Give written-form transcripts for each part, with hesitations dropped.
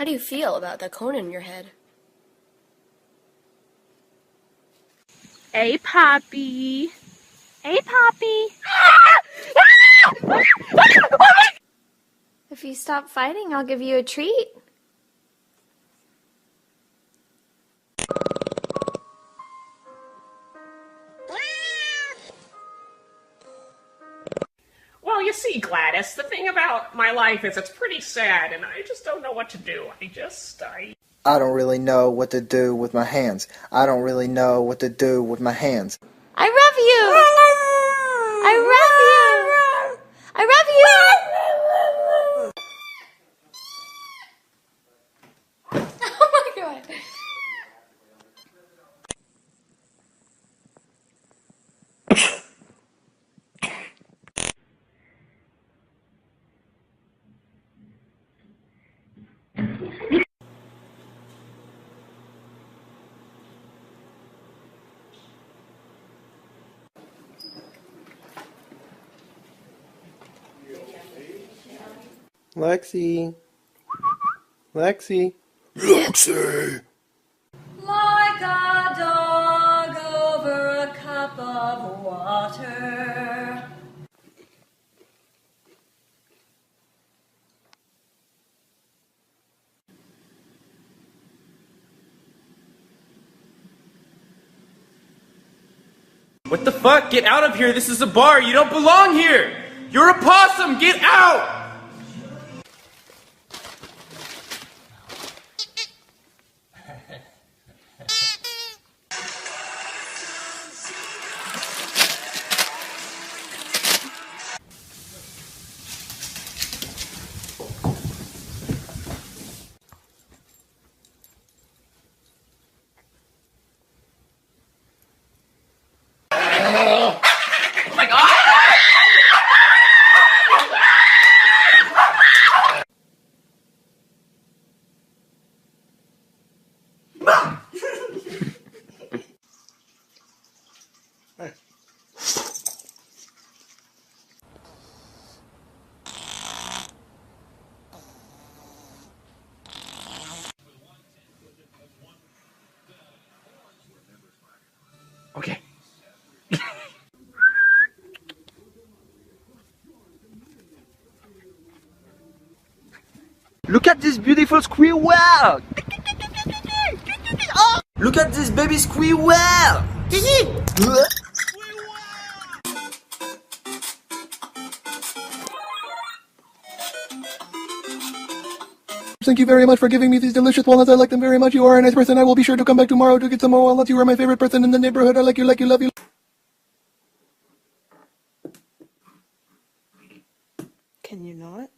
How do you feel about that cone in your head? Hey, Poppy. Hey, Poppy. If you stop fighting, I'll give you a treat. Well, you see, Gladys, the thing about my life is it's pretty sad, and I just don't know what to do. I don't really know what to do with my hands. I don't really know what to do with my hands. I love you! I love you! I love you! Oh my god! Lexi. Lexi. Lexi! Like a dog over a cup of water. What the fuck? Get out of here! This is a bar! You don't belong here! You're a possum! Get out! Okay. Look at this beautiful squirrel! Look at this baby squirrel! Thank you very much for giving me these delicious walnuts. I like them very much. You are a nice person. I will be sure to come back tomorrow to get some more walnuts. You are my favorite person in the neighborhood. I like you, love you. Can you not?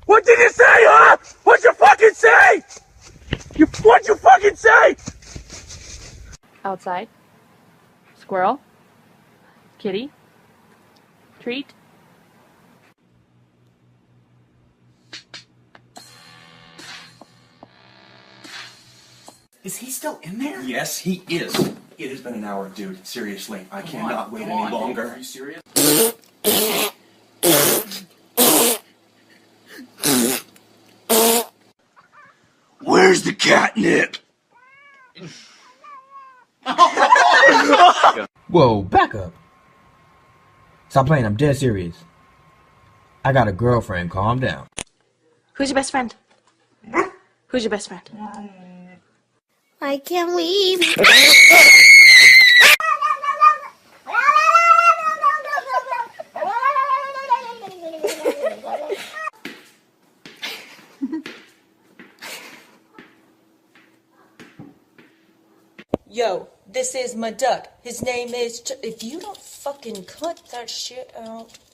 What did you say, huh? What'd you fucking say? What'd you fucking say? Outside. Squirrel. Kitty. Treat. Is he still in there? Yes, he is. It has been an hour, dude. Seriously, I cannot wait any longer. Are you serious? Where's the catnip? Whoa, back up. Stop playing, I'm dead serious. I got a girlfriend, calm down. Who's your best friend? Who's your best friend? I can't leave. Yo, this is my duck. His name is if you don't fucking cut that shit out.